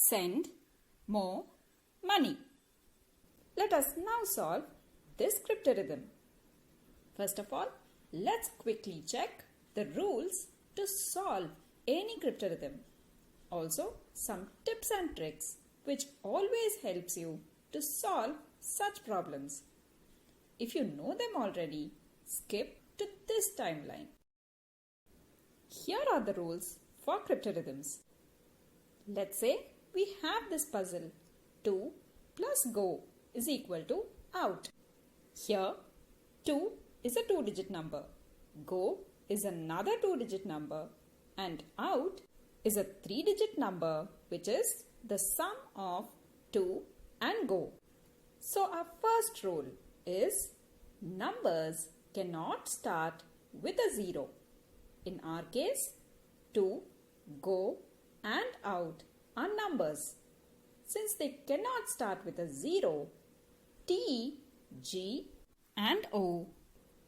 send more money. Let us now solve this cryptarithm. First of all, let's quickly check the rules to solve any cryptarithm. Also, some tips and tricks which always helps you to solve such problems. If you know them already, skip to this timeline. Here are the rules for cryptarithms. Let's say we have this puzzle 2 plus go is equal to out. Here 2 is a 2-digit number, go is another 2-digit number, and out is a 3-digit number which is the sum of 2 and go. So our first rule is numbers cannot start with a 0. In our case, 2, go and out are numbers. Since they cannot start with a 0, T, G and O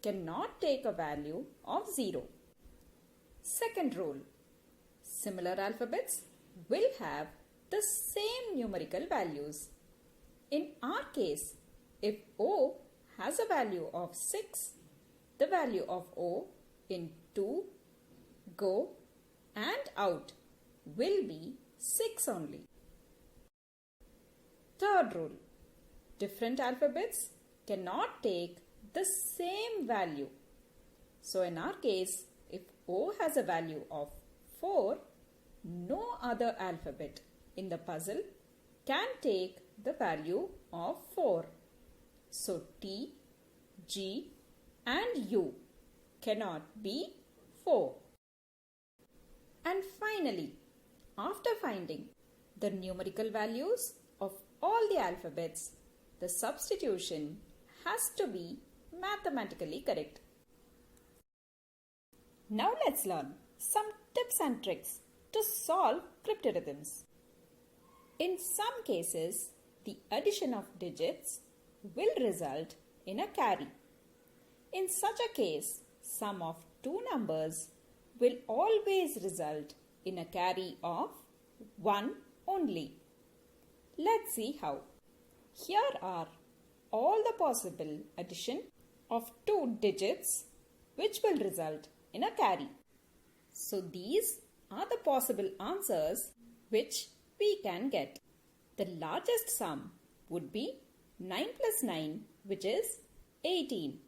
cannot take a value of 0. Second rule, similar alphabets will have the same numerical values. In our case, if O has a value of 6, the value of O in 2, go and out will be 6 only. Third rule, different alphabets cannot take the same value. So in our case, if O has a value of 4, no other alphabet in the puzzle can take the value of 4. So T, G and U cannot be 4. And finally, after finding the numerical values of all the alphabets, the substitution has to be mathematically correct. Now let's learn some tips and tricks to solve cryptarithms. In some cases, the addition of digits will result in a carry. In such a case, sum of two numbers will always result in a carry of 1 only. Let's see how. Here are all the possible addition of two digits which will result in a carry. So these are the possible answers which we can get. The largest sum would be 9 plus 9, which is 18.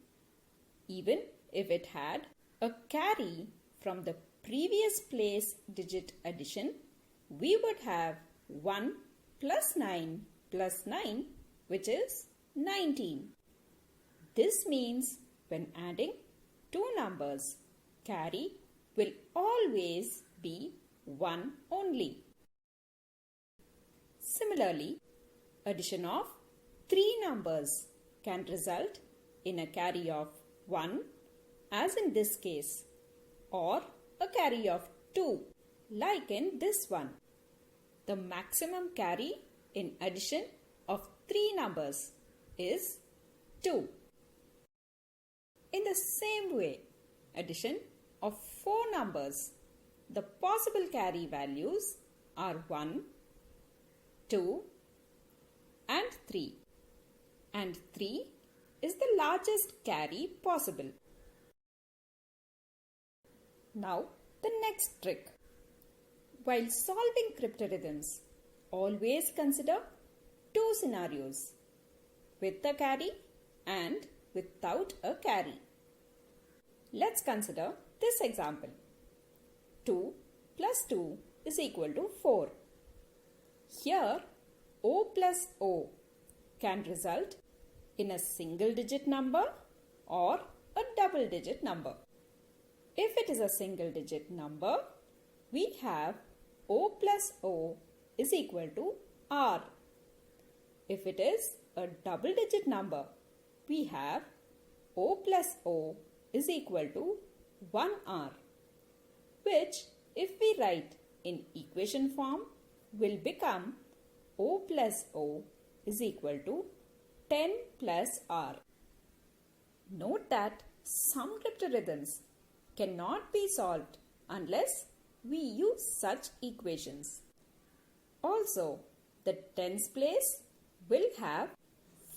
Even if it had a carry from the previous place digit addition, we would have 1 plus 9 plus 9, which is 19. This means when adding two numbers, carry will always be 1 only. Similarly, addition of three numbers can result in a carry of 1, as in this case, or a carry of 2, like in this one. The maximum carry in addition of three numbers is 2. In the same way, addition of 4 numbers, the possible carry values are 1, 2 and 3. And 3 is the largest carry possible. Now the next trick. While solving cryptarithms, always consider two scenarios, with a carry and without a carry. Let's consider this example. 2 plus 2 is equal to 4. Here, O plus O can result in a single digit number or a double digit number. If it is a single digit number, we have O plus O is equal to R. If it is a double digit number, we have O plus O is equal to 1R, which if we write in equation form will become O plus O is equal to 10 plus R. Note that some cryptarithms cannot be solved unless we use such equations. Also, the tens place will have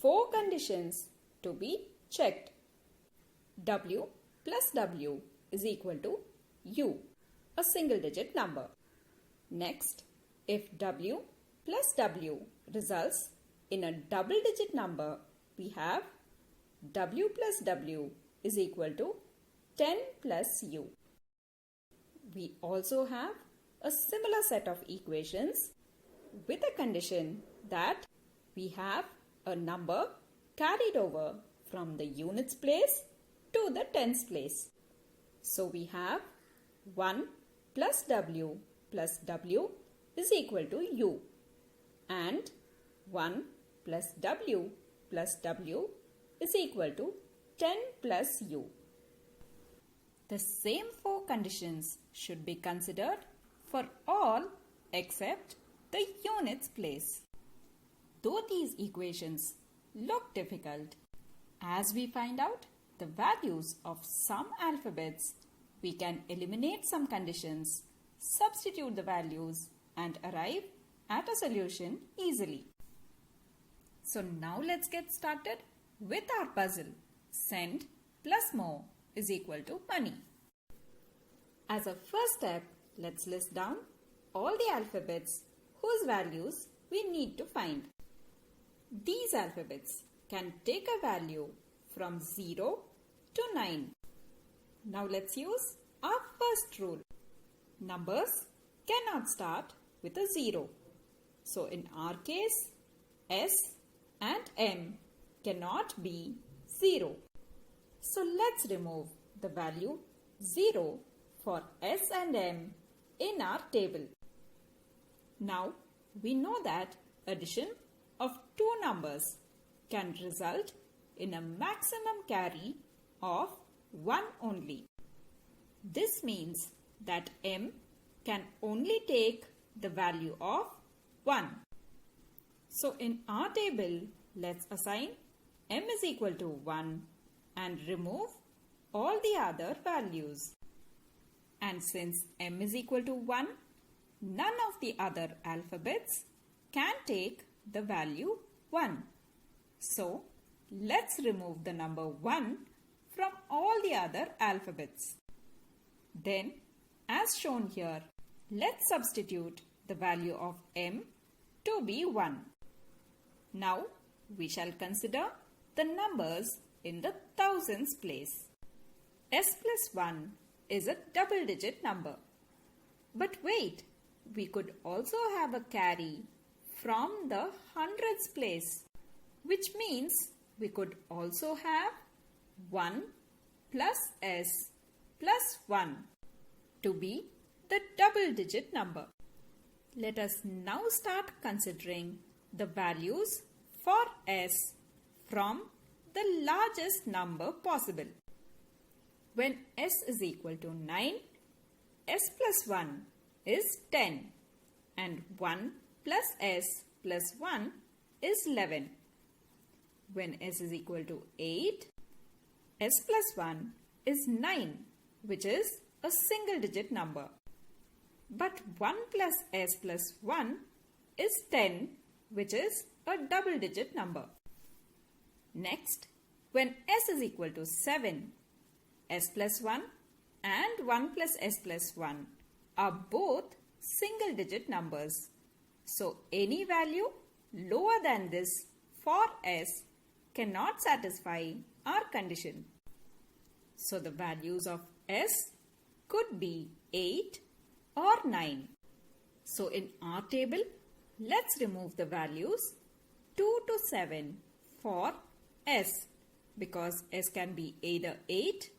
4 conditions to be checked. W plus W is equal to U, a single digit number. Next, if W plus W results in a double digit number, we have W plus W is equal to 10 plus U. We also have a similar set of equations with a condition that we have a number carried over from the units place to the tens place. So we have 1 plus W is equal to U, and 1 plus W is equal to 10 plus U. The same 4 conditions should be considered for all except the units place. Though these equations look difficult, as we find out the values of some alphabets, we can eliminate some conditions, substitute the values, and arrive at a solution easily. So now let's get started with our puzzle. Send plus more is equal to money. As a first step, let's list down all the alphabets whose values we need to find. These alphabets can take a value from 0 to 9. Now let's use our first rule. Numbers cannot start with a 0. So in our case, S and M cannot be 0. So let's remove the value 0 for S and M in our table. Now we know that addition of two numbers can result in a maximum carry of 1 only. This means that M can only take the value of 1. So in our table, let's assign M is equal to 1 and remove all the other values. And since M is equal to 1, none of the other alphabets can take the value 1. So let's remove the number 1 from all the other alphabets. Then, as shown here, let's substitute the value of M to be 1. Now, we shall consider the numbers in the thousands place. S plus 1 is a double digit number. But wait, we could also have a carry from the hundreds place, which means we could also have 1 plus S plus 1 to be the double digit number. Let us now start considering the values for S from the largest number possible. When S is equal to 9, S plus 1 is 10 and 1 plus S plus 1 is 11. When S is equal to 8, S plus 1 is 9, which is a single digit number. But 1 plus S plus 1 is 10, which is a double digit number. Next, when S is equal to 7, S plus 1 and 1 plus S plus 1 are both single digit numbers. So any value lower than this for S cannot satisfy our condition. So the values of S could be 8 or 9. So in our table, let's remove the values 2 to 7 for S, because S can be either 8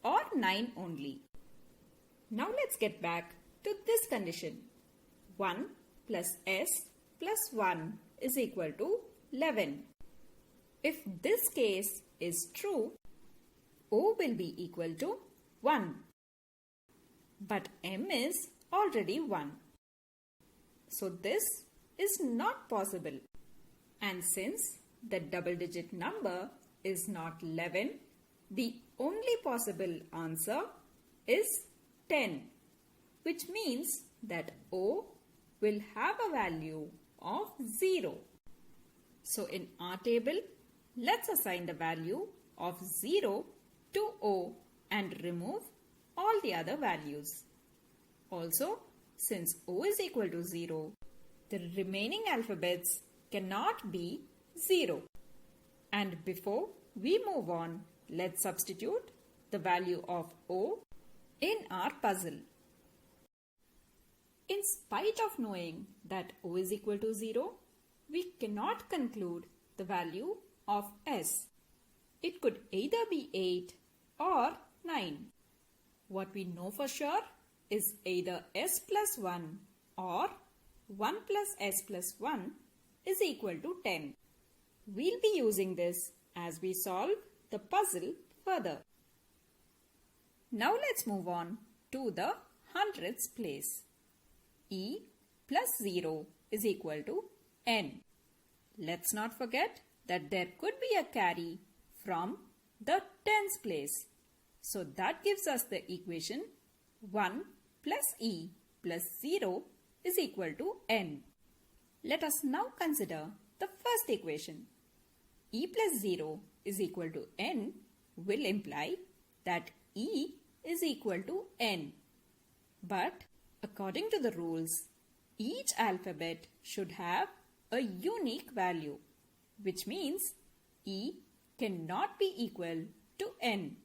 or 9 only. Now let's get back to this condition. 1 plus S plus 1 is equal to 11. If this case is true, O will be equal to 1. But M is already 1. So this is not possible. And since the double digit number is not 11, the only possible answer is 10, which means that O will have a value of 0. So in our table, let's assign the value of 0 to O and remove all the other values. Also, since O is equal to 0, the remaining alphabets cannot be 0. And before we move on, let's substitute the value of O in our puzzle. In spite of knowing that O is equal to 0, we cannot conclude the value of S. It could either be 8 or 9. What we know for sure is either S plus 1 or 1 plus S plus 1 is equal to 10. We'll be using this as we solve the puzzle further. Now let's move on to the hundredths place. E plus 0 is equal to N. Let's not forget that there could be a carry from the tens place. So that gives us the equation 1 plus E plus 0 is equal to N. Let us now consider the first equation. E plus 0 is equal to N will imply that E is equal to N. But according to the rules, each alphabet should have a unique value, which means E cannot be equal to N.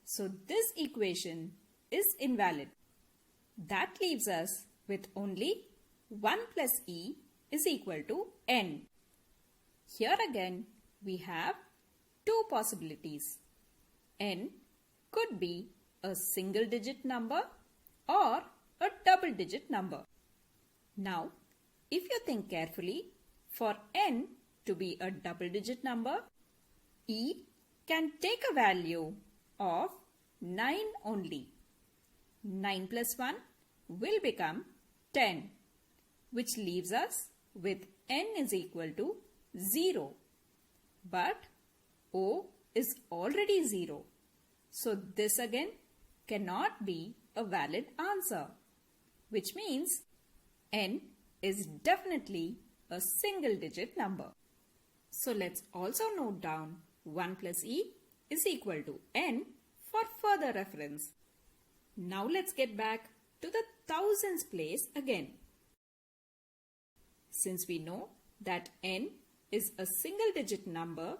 So this equation is invalid. That leaves us with only 1 plus E is equal to N. Here again we have two possibilities. N could be a single digit number or a double digit number. Now, if you think carefully, for N to be a double digit number, E can take a value of 9 only. 9 plus 1 will become 10, which leaves us with N is equal to 0. But O is already 0. So this again cannot be a valid answer, which means N is definitely a single digit number. So let's also note down 1 plus E is equal to N for further reference. Now let's get back to the thousands place again. Since we know that N is a single digit number,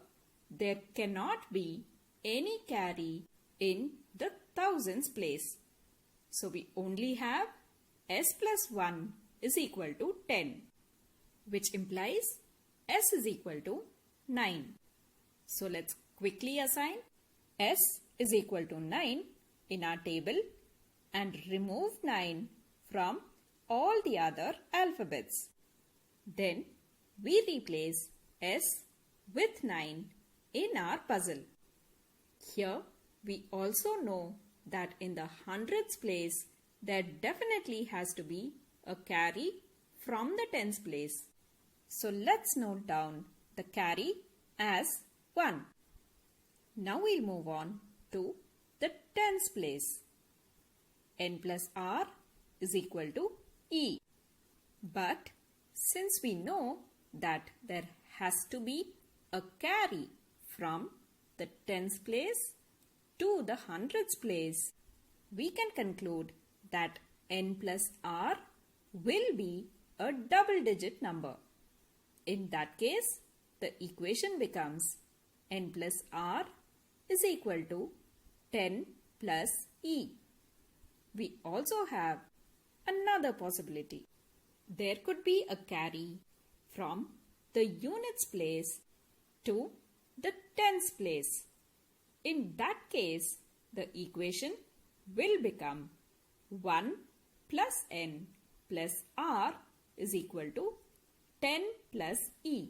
there cannot be any carry in the thousands place. So we only have S plus 1 is equal to 10, which implies S is equal to 9. So let's quickly assign S is equal to 9 in our table and remove 9 from all the other alphabets. Then we replace S with 9 in our puzzle. Here we also know that in the hundredths place there definitely has to be a carry from the tens place. So let's note down the carry as 1. Now we'll move on to the tens place. N plus R is equal to E. But since we know that there has to be a carry from the tens place to the hundredths place, we can conclude that N plus R will be a double digit number. In that case, the equation becomes N plus R is equal to 10 plus E. We also have another possibility. There could be a carry from the units place to the tens place. In that case, the equation will become 1 plus N plus R is equal to 10 plus E.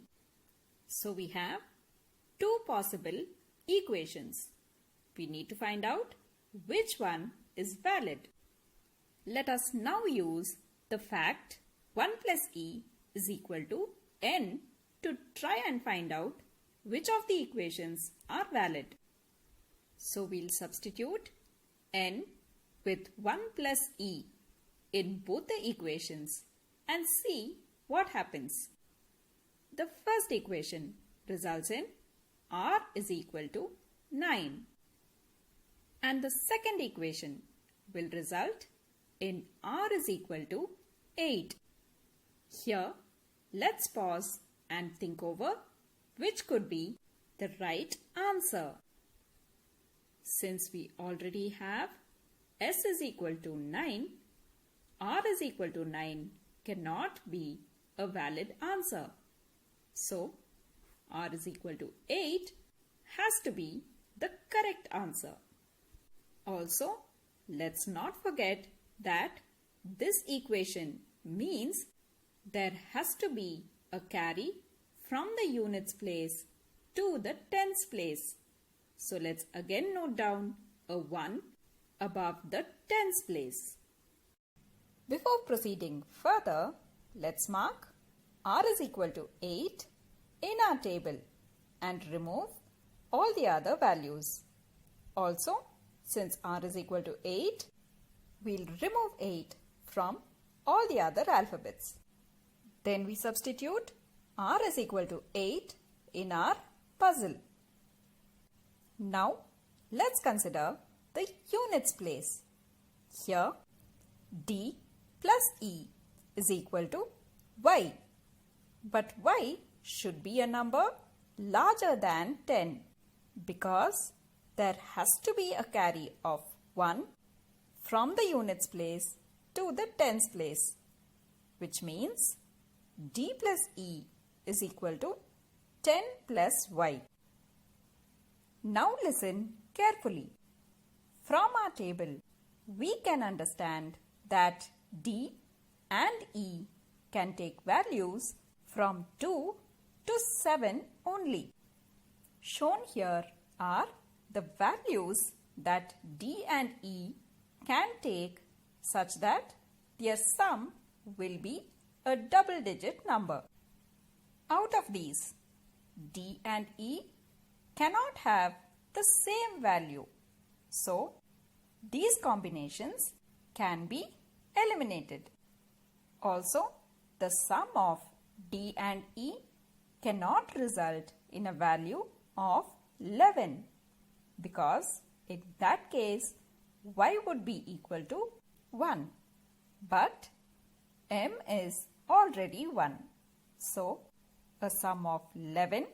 So we have two possible equations. We need to find out which one is valid. Let us now use the fact 1 plus E is equal to N to try and find out which of the equations are valid. So we'll substitute N with 1 plus E in both the equations and see what happens. The first equation results in r is equal to 9. And the second equation will result in r is equal to 8. Here, let's pause and think over which could be the right answer. Since we already have s is equal to 9, r is equal to 9 cannot be a valid answer. So, r is equal to 8 has to be the correct answer. Also, let's not forget that this equation means there has to be a carry from the units place to the tens place. So let's again note down a 1 above the tens place. Before proceeding further, let's mark r is equal to 8 in our table and remove all the other values. Also, since r is equal to 8, we'll remove 8 from all the other alphabets. Then we substitute r is equal to 8 in our puzzle. Now, let's consider the units place. Here, d plus e is equal to y. But y should be a number larger than 10 because there has to be a carry of 1 from the units place to the tens place, which means d plus e is equal to 10 plus y. Now listen carefully. From our table, we can understand that d and e can take values from 2 to 7 only. Shown here are the values that d and e can take such that their sum will be a double-digit number. Out of these, d and e cannot have the same value. So, these combinations can be eliminated. Also, the sum of d and e cannot result in a value of 11 because in that case, y would be equal to 1. But m is already 1. So, a sum of 11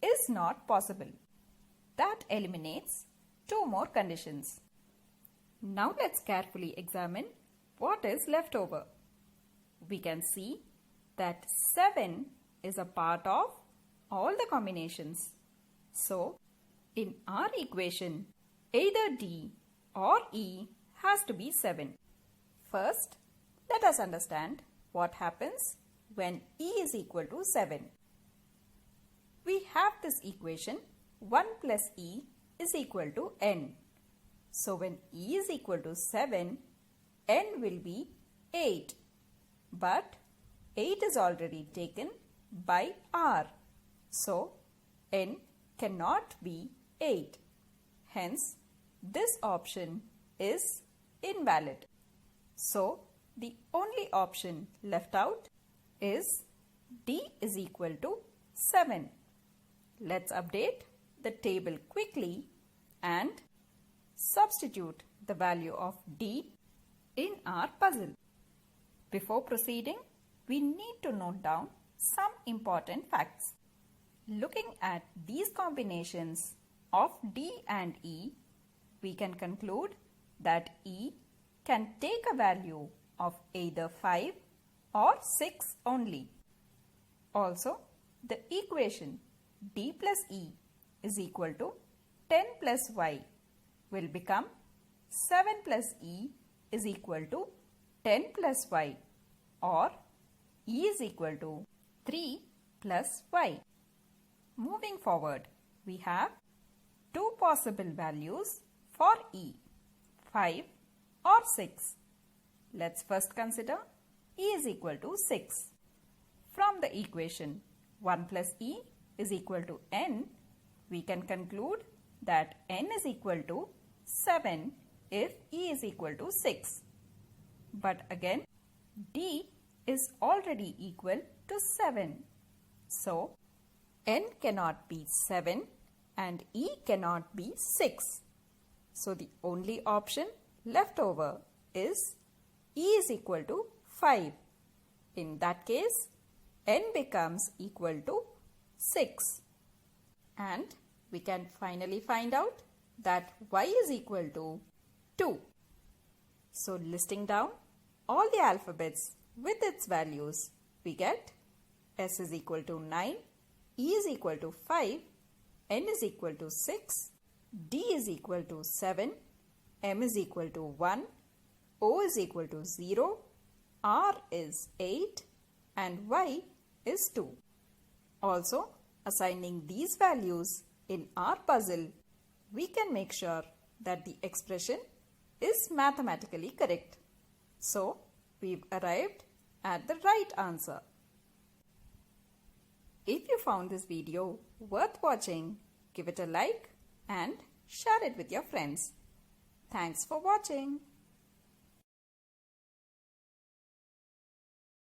is not possible. That eliminates 2 more conditions. Now let's carefully examine what is left over. We can see that 7 is a part of all the combinations. So, in our equation, either d or e has to be 7. First, let us understand what happens when e is equal to 7. We have this equation 1 plus e is equal to n. So when e is equal to 7, n will be 8. But 8 is already taken by r. So n cannot be 8. Hence, this option is invalid. So the only option left out is d is equal to 7. Let's update the table quickly and substitute the value of d in our puzzle. Before proceeding, we need to note down some important facts. Looking at these combinations of d and e, we can conclude that e can take a value of either 5 or 6 only. Also, the equation d plus e is equal to 10 plus y will become 7 plus e is equal to 10 plus y, or e is equal to 3 plus y. Moving forward, we have 2 possible values for e, 5 or 6. Let's first consider e is equal to 6. From the equation 1 plus e is equal to n, we can conclude that n is equal to 7 if e is equal to 6. But again, d is already equal to 7. So, n cannot be 7 and e cannot be 6. So, the only option left over is e is equal to 5. In that case, n becomes equal to 6. And we can finally find out that y is equal to 2. So, listing down all the alphabets with its values, we get S is equal to 9, E is equal to 5, N is equal to 6, D is equal to 7, M is equal to 1, O is equal to 0, R is 8 and Y is 2. Also, assigning these values in our puzzle, we can make sure that the expression is mathematically correct. So, we've arrived at the right answer. If you found this video worth watching, give it a like and share it with your friends. Thanks for watching.